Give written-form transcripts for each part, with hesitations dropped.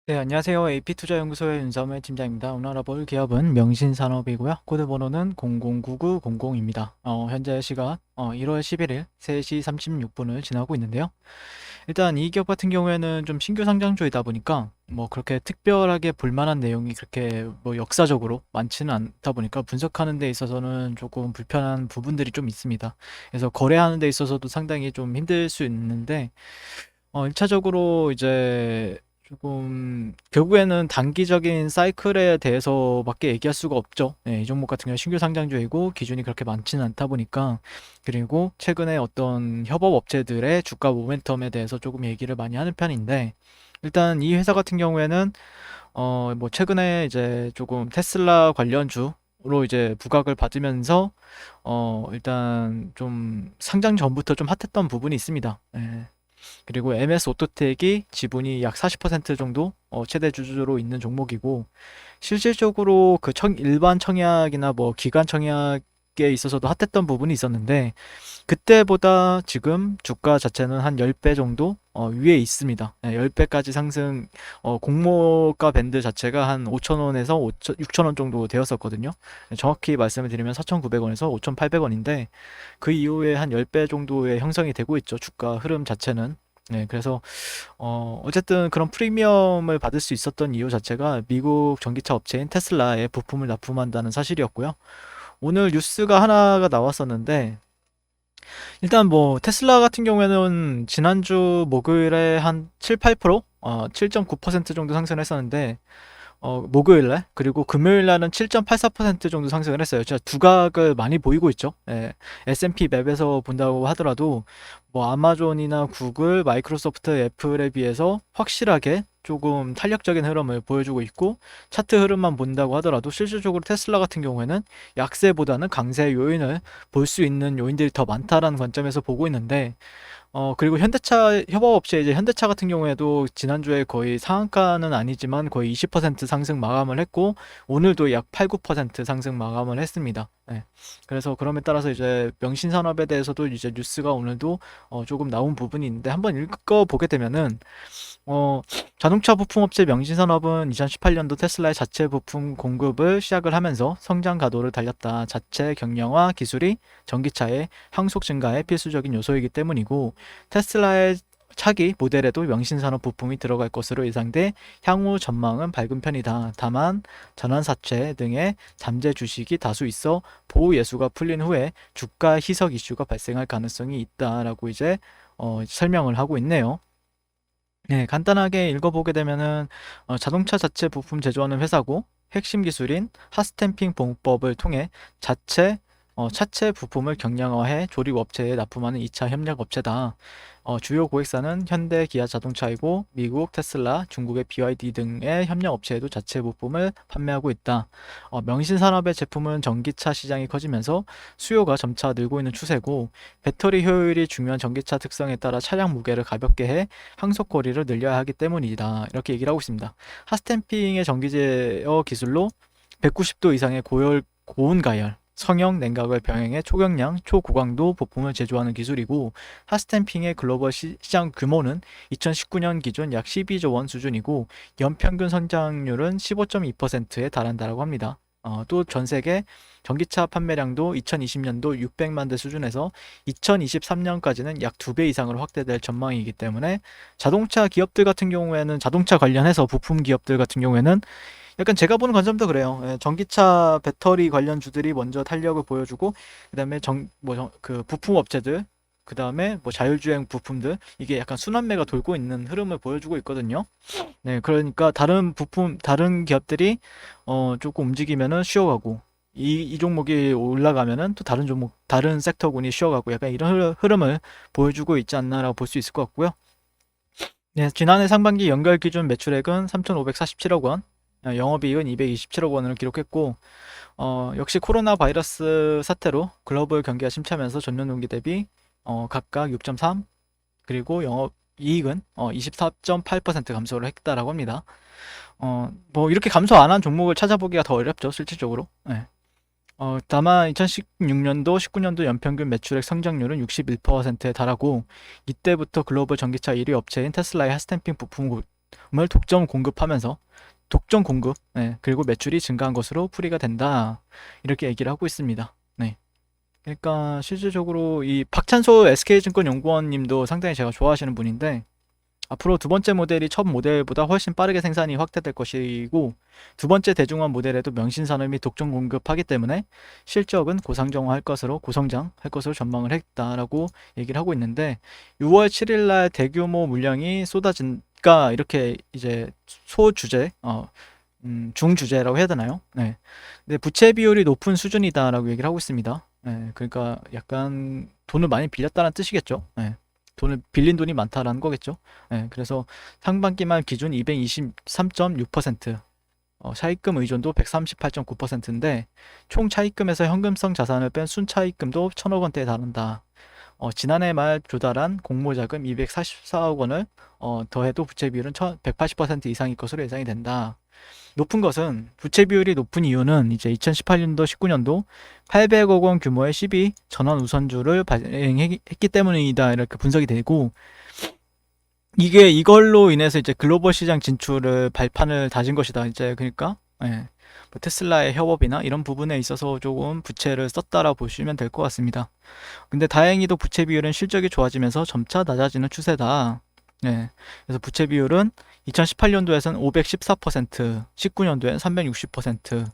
네, 안녕하세요. AP투자연구소의 윤섬의 팀장입니다. 오늘 알아볼 기업은 명신산업이고요. 코드 번호는 009900입니다. 현재 시각 1월 11일 3시 36분을 지나고 있는데요. 일단 이 기업 같은 경우에는 좀 신규 상장주이다 보니까 뭐 그렇게 특별하게 볼만한 내용이 그렇게 뭐 역사적으로 많지는 않다 보니까 분석하는 데 있어서는 조금 불편한 부분들이 좀 있습니다. 그래서 거래하는 데 있어서도 상당히 좀 힘들 수 있는데 1차적으로 이제 조금 결국에는 단기적인 사이클에 대해서밖에 얘기할 수가 없죠. 이 종목 같은 경우는 신규 상장주이고 기준이 그렇게 많지는 않다 보니까. 그리고 최근에 어떤 협업 업체들의 주가 모멘텀에 대해서 조금 얘기를 많이 하는 편인데, 일단 이 회사 같은 경우에는 뭐 최근에 이제 조금 테슬라 관련주로 이제 부각을 받으면서 일단 좀 상장 전부터 좀 핫했던 부분이 있습니다. 그리고 MS 오토텍이 지분이 약 40% 정도 최대 주주로 있는 종목이고, 실질적으로 그 일반 청약이나 뭐 기관 청약에 있어서도 핫했던 부분이 있었는데, 그때보다 지금 주가 자체는 한 10배 정도 위에 있습니다. 10배까지 상승. 공모가 밴드 자체가 한 5,000원에서 6,000원 정도 되었었거든요. 정확히 말씀을 드리면 4,900원에서 5,800원인데, 그 이후에 한 10배 정도의 형성이 되고 있죠. 주가 흐름 자체는. 그래서 어쨌든 그런 프리미엄을 받을 수 있었던 이유 자체가 미국 전기차 업체인 테슬라에 부품을 납품한다는 사실이었고요. 오늘 뉴스가 하나가 나왔었는데, 일단 뭐 테슬라 같은 경우에는 지난주 목요일에 한 7, 8%? 7.9% 정도 상승을 했었는데, 목요일날, 그리고 금요일날은 7.84% 정도 상승을 했어요. 진짜 두각을 많이 보이고 있죠. S&P 맵에서 본다고 하더라도 뭐 아마존이나 구글, 마이크로소프트, 애플에 비해서 확실하게 조금 탄력적인 흐름을 보여주고 있고, 차트 흐름만 본다고 하더라도 실질적으로 테슬라 같은 경우에는 약세보다는 강세 요인을 볼 수 있는 요인들이 더 많다라는 관점에서 보고 있는데, 그리고 현대차 협업업체 이제 현대차 같은 경우에도 지난주에 거의 상한가는 아니지만 거의 20% 상승 마감을 했고, 오늘도 약 8, 9% 상승 마감을 했습니다. 그래서 그럼에 따라서 이제 명신산업에 대해서도 이제 뉴스가 오늘도 조금 나온 부분이 있는데, 한번 읽어보게 되면은 어, 자동차 부품업체 명신산업은 2018년도 테슬라의 자체 부품 공급을 시작을 하면서 성장 가도를 달렸다. 자체 경량화 기술이 전기차의 항속 증가에 필수적인 요소이기 때문이고, 테슬라의 차기 모델에도 명신산업 부품이 들어갈 것으로 예상돼 향후 전망은 밝은 편이다. 다만 전환사채 등의 잠재 주식이 다수 있어 보호 예수가 풀린 후에 주가 희석 이슈가 발생할 가능성이 있다라고 이제 설명을 하고 있네요. 간단하게 읽어보게 되면은 자동차 자체 부품 제조하는 회사고, 핵심 기술인 핫스탬핑 공법을 통해 차체 부품을 경량화해 조립 업체에 납품하는 2차 협력 업체다. 주요 고객사는 현대, 기아 자동차이고, 미국 테슬라, 중국의 BYD 등의 협력 업체에도 자체 부품을 판매하고 있다. 명신산업의 제품은 전기차 시장이 커지면서 수요가 점차 늘고 있는 추세고, 배터리 효율이 중요한 전기차 특성에 따라 차량 무게를 가볍게 해 항속 거리를 늘려야 하기 때문이다. 이렇게 얘기를 하고 있습니다. 핫스탬핑의 전기 제어 기술로 190도 이상의 고온 가열, 성형 냉각을 병행해 초경량, 초고강도 부품을 제조하는 기술이고, 핫스탬핑의 글로벌 시장 규모는 2019년 기준 약 12조 원 수준이고, 연평균 성장률은 15.2%에 달한다고 합니다. 또 전 세계 전기차 판매량도 2020년도 600만 대 수준에서 2023년까지는 약 2배 이상으로 확대될 전망이기 때문에, 자동차 기업들 같은 경우에는, 자동차 관련해서 부품 기업들 같은 경우에는 약간 제가 보는 관점도 그래요. 전기차 배터리 관련 주들이 먼저 탄력을 보여주고, 그다음에 그 부품 업체들, 그다음에 뭐 자율주행 부품들, 이게 약간 순환매가 돌고 있는 흐름을 보여주고 있거든요. 그러니까 다른 기업들이 조금 움직이면은 쉬어가고, 이 종목이 올라가면은 또 다른 종목, 다른 섹터군이 쉬어가고, 약간 이런 흐름을 보여주고 있지 않나라고 볼 수 있을 것 같고요. 지난해 상반기 연결 기준 매출액은 3,547억 원, 영업이익은 227억 원을 기록했고, 역시 코로나 바이러스 사태로 글로벌 경기가 침체하면서 전년 동기 대비 각각 6.3, 그리고 영업이익은 24.8% 감소를 했다라고 합니다. 뭐 이렇게 감소 안 한 종목을 찾아보기가 더 어렵죠, 실질적으로. 다만 2016년도, 19년도 연평균 매출액 성장률은 61%에 달하고, 이때부터 글로벌 전기차 1위 업체인 테슬라의 핫스탬핑 부품 을 독점 공급하면서 독점 공급, 그리고 매출이 증가한 것으로 풀이가 된다. 이렇게 얘기를 하고 있습니다. 네. 그러니까 실질적으로 이 박찬소 SK증권 연구원님도 상당히 제가 좋아하시는 분인데, 앞으로 두 번째 모델이 첫 모델보다 훨씬 빠르게 생산이 확대될 것이고, 두 번째 대중화 모델에도 명신산업이 독점 공급하기 때문에 실적은 고상정화할 것으로 고성장할 것으로 전망을 했다라고 얘기를 하고 있는데, 6월 7일 날 대규모 물량이 쏟아진가 이렇게 이제 소주제, 중주제라고 해야 되나요? 네. 근데 부채 비율이 높은 수준이다라고 얘기를 하고 있습니다. 네. 그러니까 약간 돈을 많이 빌렸다는 뜻이겠죠. 네. 돈을 빌린 돈이 많다라는 거겠죠. 네. 그래서 상반기만 기준 223.6%, 차입금 의존도 138.9%인데 총 차입금에서 현금성 자산을 뺀 순차입금도 1,000억 원대에 달한다. 지난해 말 조달한 공모자금 244억 원을 더해도 부채 비율은 180% 이상일 것으로 예상이 된다. 높은 것은 부채 비율이 높은 이유는 이제 2018년도, 19년도 800억 원 규모의 12 전원 우선주를 발행했기 때문이다. 이렇게 분석이 되고, 이게 이걸로 인해서 이제 글로벌 시장 진출을 발판을 다진 것이다. 이제 그러니까 뭐 테슬라의 협업이나 이런 부분에 있어서 조금 부채를 썼다라 보시면 될 것 같습니다. 근데 다행히도 부채 비율은 실적이 좋아지면서 점차 낮아지는 추세다. 그래서 부채 비율은 2018년도에서는 514%, 19년도엔 360%.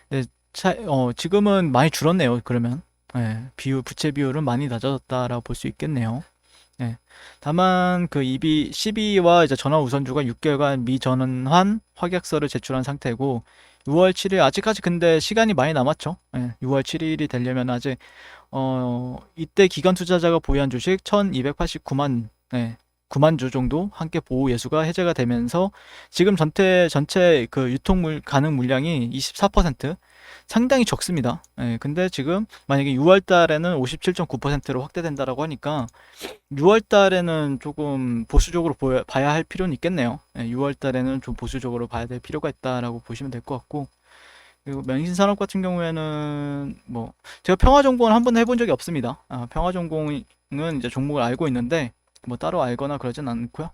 네, 지금은 많이 줄었네요. 그러면 부채 비율은 많이 낮아졌다라고 볼 수 있겠네요. 다만 그 12와 이제 전환 우선주가 6개월간 미전환 확약서를 제출한 상태고, 6월 7일 아직까지 근데 시간이 많이 남았죠. 6월 7일이 되려면 아직 이때 기관 투자자가 보유한 주식 1289만 9만 주 정도 함께 보호 예수가 해제가 되면서 지금 전체 그 유통 가능 물량이 24%, 상당히 적습니다. 근데 지금 만약에 6월 달에는 57.9%로 확대된다라고 하니까 6월 달에는 조금 보수적으로 봐야 할 필요는 있겠네요. 6월 달에는 좀 보수적으로 봐야 될 필요가 있다라고 보시면 될 것 같고, 그리고 명신산업 같은 경우에는 뭐 제가 평화전공을 한 번도 해본 적이 없습니다. 평화전공은 이제 종목을 알고 있는데 뭐 따로 알거나 그러진 않고요.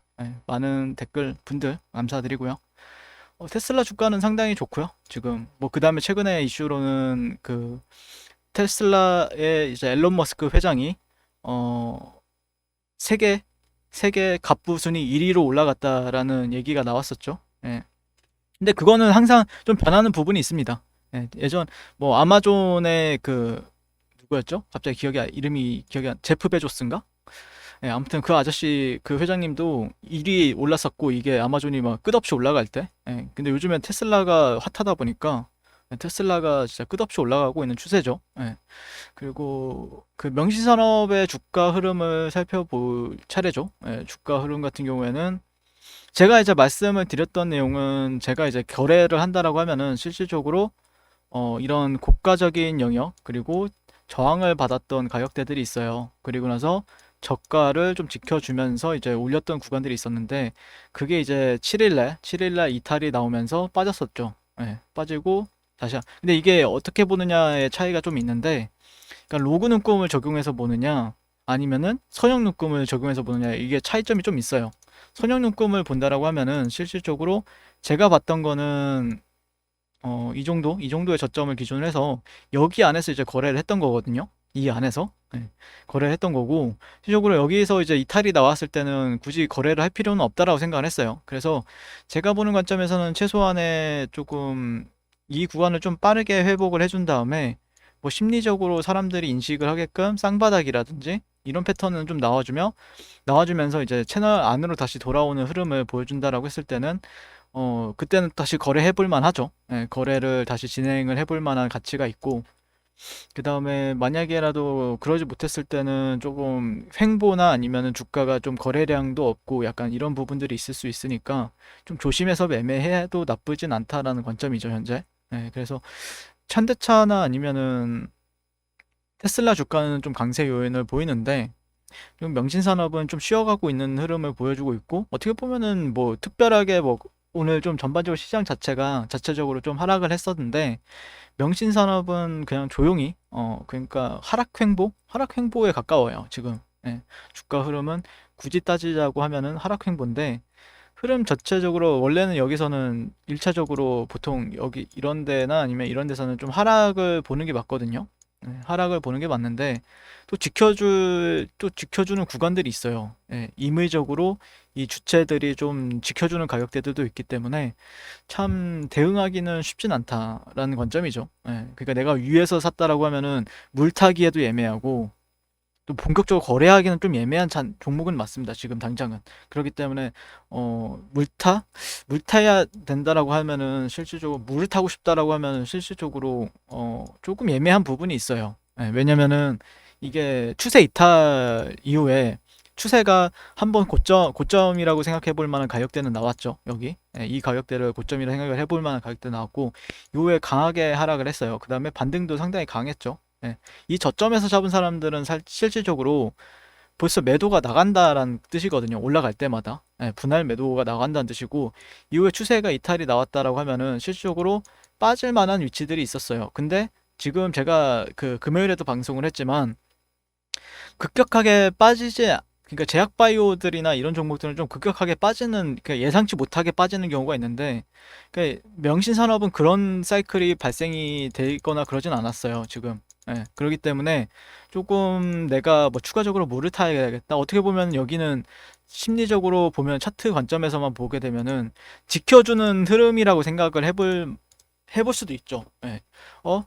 많은 댓글 분들 감사드리고요. 테슬라 주가는 상당히 좋고요. 지금 뭐 그 다음에 최근에 이슈로는 그 테슬라의 이제 앨런 머스크 회장이 세계 갑부 순위 1위로 올라갔다라는 얘기가 나왔었죠. 근데 그거는 항상 좀 변하는 부분이 있습니다. 예전 뭐 아마존의 그 누구였죠? 갑자기 이름이 기억이 제프 베조스인가? 아무튼 그 아저씨 그 회장님도 1위 올랐었고, 이게 아마존이 막 끝없이 올라갈 때. 근데 요즘엔 테슬라가 핫하다 보니까 테슬라가 진짜 끝없이 올라가고 있는 추세죠. 그리고 그 명시산업의 주가 흐름을 살펴볼 차례죠. 주가 흐름 같은 경우에는 제가 이제 말씀을 드렸던 내용은, 제가 이제 거래를 한다라고 하면은 실질적으로 이런 고가적인 영역, 그리고 저항을 받았던 가격대들이 있어요. 그리고 나서 저가를 좀 지켜주면서 이제 올렸던 구간들이 있었는데, 그게 이제 7일날 이탈이 나오면서 빠졌었죠. 빠지고 다시 근데 이게 어떻게 보느냐의 차이가 좀 있는데, 그러니까 로그 눈금을 적용해서 보느냐 아니면은 선형 눈금을 적용해서 보느냐, 이게 차이점이 좀 있어요. 선형 눈금을 본다라고 하면은 실질적으로 제가 봤던 거는 이 정도의 저점을 기준으로 해서 여기 안에서 이제 거래를 했던 거거든요. 이 안에서 거래를 했던 거고, 실질적으로 여기에서 이제 이탈이 나왔을 때는 굳이 거래를 할 필요는 없다라고 생각을 했어요. 그래서 제가 보는 관점에서는 최소한의 조금 이 구간을 좀 빠르게 회복을 해준 다음에 뭐 심리적으로 사람들이 인식을 하게끔 쌍바닥이라든지 이런 패턴은 좀 나와주면서 이제 채널 안으로 다시 돌아오는 흐름을 보여준다라고 했을 때는 그때는 다시 거래해 볼 만하죠. 거래를 다시 진행을 해볼 만한 가치가 있고, 그 다음에 만약에라도 그러지 못했을 때는 조금 횡보나 아니면은 주가가 좀 거래량도 없고 약간 이런 부분들이 있을 수 있으니까 좀 조심해서 매매해도 나쁘진 않다라는 관점이죠, 현재. 그래서 현대차나 아니면은 테슬라 주가는 좀 강세 요인을 보이는데, 좀 명신산업은 좀 쉬어가고 있는 흐름을 보여주고 있고, 어떻게 보면은 뭐 특별하게 뭐 오늘 좀 전반적으로 시장 자체가 자체적으로 좀 하락을 했었는데, 명신산업은 그냥 조용히 그러니까 하락 횡보에 가까워요 지금. 주가 흐름은 굳이 따지자고 하면은 하락 횡보인데, 흐름 자체적으로 원래는 여기서는 1차적으로 보통 여기 이런 데나 아니면 이런 데서는 좀 하락을 보는 게 맞거든요. 네, 하락을 보는 게 맞는데 또 지켜주는 구간들이 있어요. 예, 임의적으로 이 주체들이 좀 지켜주는 가격대들도 있기 때문에 참 대응하기는 쉽진 않다라는 관점이죠. 예, 그러니까 내가 위에서 샀다라고 하면은 물타기에도 애매하고 또 본격적으로 거래하기는 좀 애매한 종목은 맞습니다. 지금 당장은. 그렇기 때문에 물타야 된다라고 하면은 실질적으로 물을 타고 싶다라고 하면은 실질적으로 조금 애매한 부분이 있어요. 예, 왜냐면은 이게 추세 이탈 이후에 추세가 한번 고점이라고 생각해 볼 만한 가격대는 나왔죠. 여기. 예, 이 가격대를 고점이라 생각을 해볼 만한 가격대 나왔고 이후에 강하게 하락을 했어요. 그 다음에 반등도 상당히 강했죠. 예, 이 저점에서 잡은 사람들은 실질적으로 벌써 매도가 나간다라는 뜻이거든요. 올라갈 때마다. 예, 분할 매도가 나간다는 뜻이고, 이후에 추세가 이탈이 나왔다라고 하면은 실질적으로 빠질 만한 위치들이 있었어요. 근데 지금 제가 그 금요일에도 방송을 했지만, 급격하게 그러니까 제약바이오들이나 이런 종목들은 좀 급격하게 빠지는, 그러니까 예상치 못하게 빠지는 경우가 있는데, 그러니까 명신산업은 그런 사이클이 발생이 되거나 그러진 않았어요, 지금. 예, 그렇기 때문에 조금 내가 뭐 추가적으로 뭐를 타야겠다. 어떻게 보면 여기는 심리적으로 보면 차트 관점에서만 보게 되면은 지켜주는 흐름이라고 생각을 해볼 수도 있죠. 예. 어?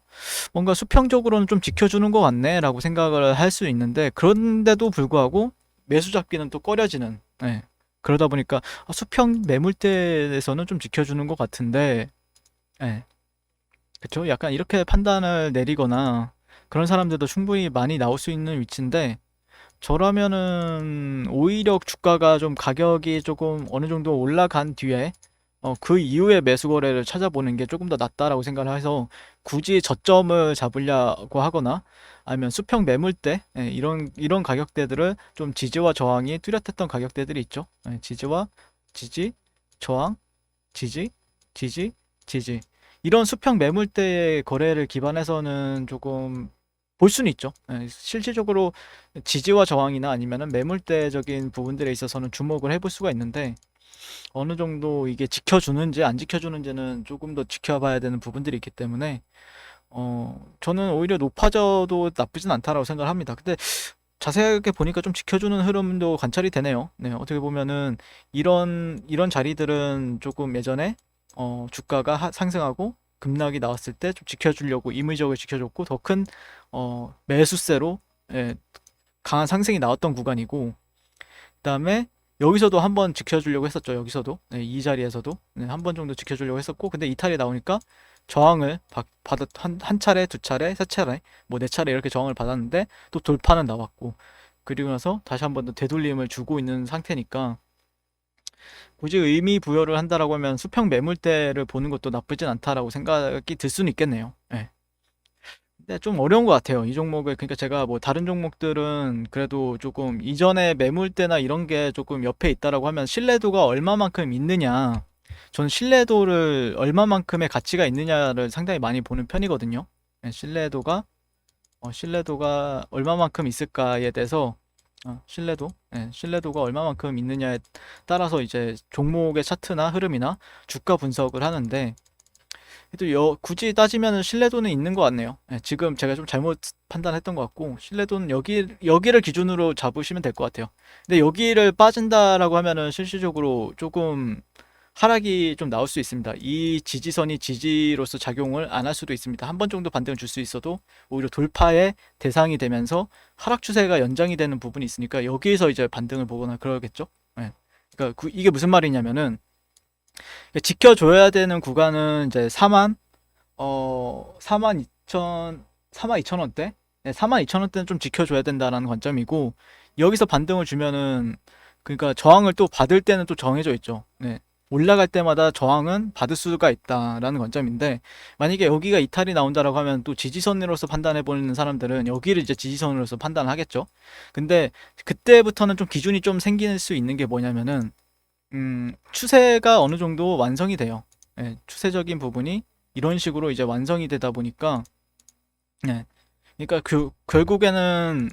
뭔가 수평적으로는 좀 지켜주는 것 같네 라고 생각을 할 수 있는데 그런데도 불구하고 매수 잡기는 또 꺼려지는 예. 그러다 보니까 수평 매물대에서는 좀 지켜주는 것 같은데 예. 그쵸? 약간 이렇게 판단을 내리거나 그런 사람들도 충분히 많이 나올 수 있는 위치인데 저라면은 오히려 주가가 좀 가격이 조금 어느 정도 올라간 뒤에 그 이후에 매수 거래를 찾아보는 게 조금 더 낫다라고 생각을 해서 굳이 저점을 잡으려고 하거나 아니면 수평 매물대 이런 가격대들을 좀 지지와 저항이 뚜렷했던 가격대들이 있죠. 지지와 지지, 저항, 지지, 지지, 지지. 이런 수평 매물대의 거래를 기반해서는 조금 볼 수는 있죠. 실질적으로 지지와 저항이나 아니면은 매물대적인 부분들에 있어서는 주목을 해볼 수가 있는데 어느 정도 이게 지켜주는지 안 지켜주는지는 조금 더 지켜봐야 되는 부분들이 있기 때문에 저는 오히려 높아져도 나쁘진 않다라고 생각을 합니다. 근데 자세하게 보니까 좀 지켜주는 흐름도 관찰이 되네요. 네, 어떻게 보면은 이런 자리들은 조금 예전에 주가가 상승하고 급락이 나왔을 때 좀 지켜주려고 임의적으로 지켜줬고 더 큰 매수세로 예, 강한 상승이 나왔던 구간이고 그다음에 여기서도 한번 지켜주려고 했었죠. 여기서도 네, 이 자리에서도 네, 한 번 정도 지켜주려고 했었고 근데 이탈이 나오니까 저항을 받았 한 차례, 두 차례, 세 차례, 뭐 네 차례 이렇게 저항을 받았는데 또 돌파는 나왔고 그리고 나서 다시 한 번 더 되돌림을 주고 있는 상태니까 굳이 의미 부여를 한다라고 하면 수평 매물대를 보는 것도 나쁘진 않다라고 생각이 들 수는 있겠네요. 예. 근데 좀 어려운 것 같아요. 이 종목을 그러니까 제가 뭐 다른 종목들은 그래도 조금 이전에 매물대나 이런 게 조금 옆에 있다라고 하면 신뢰도가 얼마만큼 있느냐 저는 신뢰도를 얼마만큼의 가치가 있느냐를 상당히 많이 보는 편이거든요. 예, 신뢰도가 얼마만큼 있을까에 대해서 신뢰도가 얼마만큼 있느냐에 따라서 이제 종목의 차트나 흐름이나 주가 분석을 하는데 굳이 따지면 신뢰도는 있는 것 같네요. 예, 지금 제가 좀 잘못 판단했던 것 같고 신뢰도는 여기를 기준으로 잡으시면 될 것 같아요. 근데 여기를 빠진다라고 하면은 실질적으로 조금 하락이 좀 나올 수 있습니다. 이 지지선이 지지로서 작용을 안 할 수도 있습니다. 한 번 정도 반등을 줄 수 있어도 오히려 돌파의 대상이 되면서 하락 추세가 연장이 되는 부분이 있으니까 여기에서 이제 반등을 보거나 그러겠죠. 예. 그러니까 이게 무슨 말이냐면은 지켜줘야 되는 구간은 이제 4만 2천 원대? 네, 4만 2천 원대는 좀 지켜줘야 된다라는 관점이고 여기서 반등을 주면은 그러니까 저항을 또 받을 때는 또 정해져 있죠. 네. 올라갈 때마다 저항은 받을 수가 있다라는 관점인데 만약에 여기가 이탈이 나온다라고 하면 또 지지선으로서 판단해 보는 사람들은 여기를 이제 지지선으로서 판단하겠죠. 근데 그때부터는 좀 기준이 좀 생길 수 있는 게 뭐냐면은 추세가 어느 정도 완성이 돼요. 예, 추세적인 부분이 이런 식으로 이제 완성이 되다 보니까, 예, 그러니까 결국에는,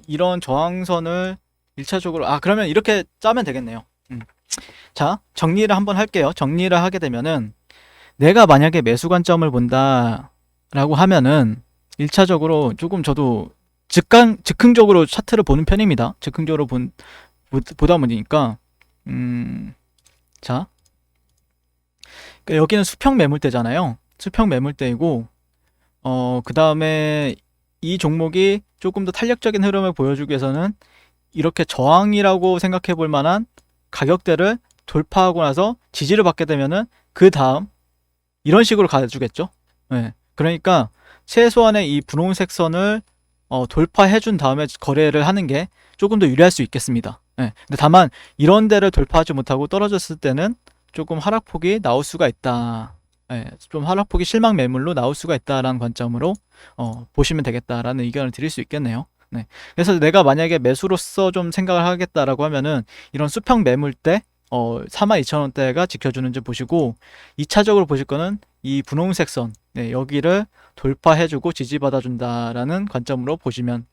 이런 저항선을 1차적으로, 그러면 이렇게 짜면 되겠네요. 자, 정리를 한번 할게요. 정리를 하게 되면은 내가 만약에 매수 관점을 본다라고 하면은 1차적으로 조금 저도 즉흥적으로 차트를 보는 편입니다. 즉흥적으로 보다 보니까 음, 자, 그러니까 여기는 수평 매물대잖아요. 수평 매물대이고 그 다음에 이 종목이 조금 더 탄력적인 흐름을 보여주기 위해서는 이렇게 저항이라고 생각해 볼 만한 가격대를 돌파하고 나서 지지를 받게 되면은 그 다음 이런 식으로 가주겠죠. 네. 그러니까 최소한의 이 분홍색 선을 돌파해 준 다음에 거래를 하는 게 조금 더 유리할 수 있겠습니다. 네. 근데 다만 이런 데를 돌파하지 못하고 떨어졌을 때는 조금 하락폭이 나올 수가 있다. 네. 좀 하락폭이 실망 매물로 나올 수가 있다라는 관점으로 보시면 되겠다라는 의견을 드릴 수 있겠네요. 네. 그래서 내가 만약에 매수로서 좀 생각을 하겠다라고 하면은 이런 수평 매물대 42,000원대가 지켜주는지 보시고 2차적으로 보실 거는 이 분홍색 선 여기를 돌파해주고 지지받아준다라는 관점으로 보시면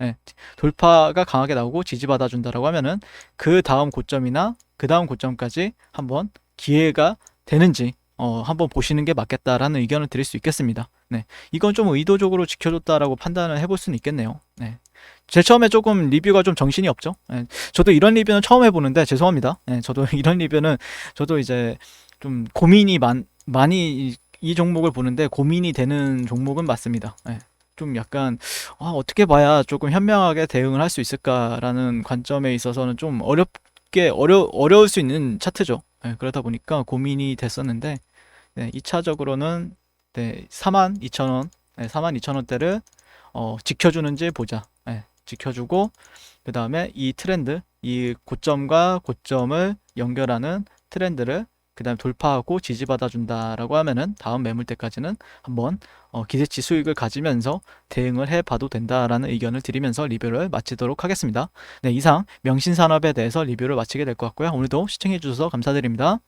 돌파가 강하게 나오고 지지받아준다라고 하면은 그 다음 고점이나 그 다음 고점까지 한번 기회가 되는지 한번 보시는 게 맞겠다라는 의견을 드릴 수 있겠습니다. 네, 이건 좀 의도적으로 지켜줬다라고 판단을 해볼 수는 있겠네요. 네. 제일 처음에 조금 리뷰가 좀 정신이 없죠. 네, 저도 이런 리뷰는 처음 해보는데 죄송합니다. 네, 저도 이런 리뷰는 저도 이제 좀 고민이 많이 이 종목을 보는데 고민이 되는 종목은 맞습니다. 네, 좀 약간 어떻게 봐야 조금 현명하게 대응을 할 수 있을까라는 관점에 있어서는 좀 어려울 수 있는 차트죠. 네, 그러다 보니까 고민이 됐었는데 네, 2차적으로는 네, 42,000원, 네, 42,000원대를 지켜주는지 보자. 네, 지켜주고 그 다음에 이 트렌드, 이 고점과 고점을 연결하는 트렌드를 그 다음에 돌파하고 지지받아 준다라고 하면은 다음 매물대까지는 한번 기대치 수익을 가지면서 대응을 해봐도 된다라는 의견을 드리면서 리뷰를 마치도록 하겠습니다. 네, 이상 명신산업에 대해서 리뷰를 마치게 될 것 같고요. 오늘도 시청해 주셔서 감사드립니다.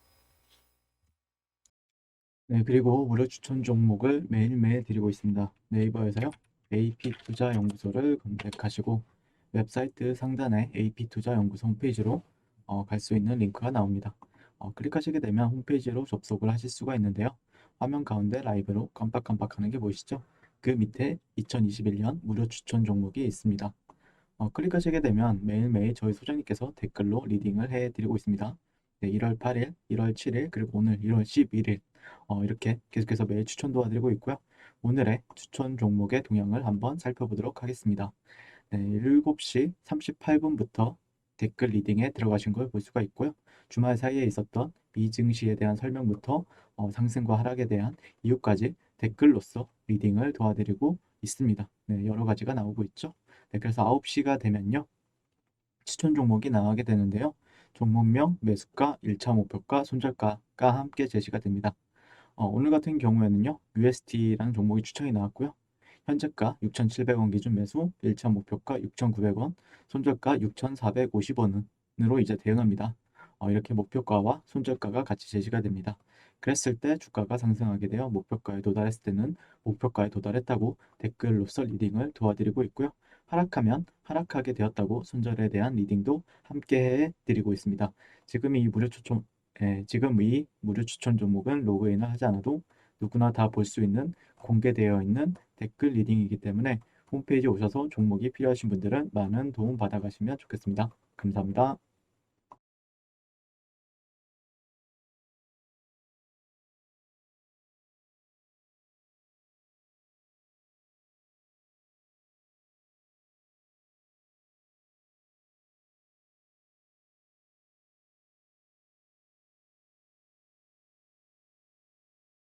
네, 그리고 무료 추천 종목을 매일매일 드리고 있습니다. 네이버에서요. AP투자연구소를 검색하시고 웹사이트 상단에 AP투자연구소 홈페이지로 갈 수 있는 링크가 나옵니다. 클릭하시게 되면 홈페이지로 접속을 하실 수가 있는데요. 화면 가운데 라이브로 깜빡깜빡하는 게 보이시죠? 그 밑에 2021년 무료 추천 종목이 있습니다. 클릭하시게 되면 매일매일 저희 소장님께서 댓글로 리딩을 해드리고 있습니다. 네, 1월 8일, 1월 7일, 그리고 오늘 1월 11일 이렇게 계속해서 매일 추천 도와드리고 있고요. 오늘의 추천 종목의 동향을 한번 살펴보도록 하겠습니다. 네, 7시 38분부터 댓글 리딩에 들어가신 걸 볼 수가 있고요. 주말 사이에 있었던 이 증시에 대한 설명부터 상승과 하락에 대한 이유까지 댓글로서 리딩을 도와드리고 있습니다. 네, 여러 가지가 나오고 있죠. 네, 그래서 9시가 되면요. 추천 종목이 나가게 되는데요. 종목명, 매수가, 1차 목표가, 손절가가 함께 제시가 됩니다. 오늘 같은 경우에는요. UST라는 종목이 추천이 나왔고요. 현재가 6,700원 기준 매수, 1차 목표가 6,900원, 손절가 6,450원으로 이제 대응합니다. 이렇게 목표가와 손절가가 같이 제시가 됩니다. 그랬을 때 주가가 상승하게 되어 목표가에 도달했을 때는 목표가에 도달했다고 댓글로서 리딩을 도와드리고 있고요. 하락하면 하락하게 되었다고 손절에 대한 리딩도 함께 해드리고 있습니다. 지금 이 무료 추천 종목은 로그인을 하지 않아도 누구나 다 볼 수 있는 공개되어 있는 댓글 리딩이기 때문에 홈페이지 오셔서 종목이 필요하신 분들은 많은 도움 받아가시면 좋겠습니다. 감사합니다.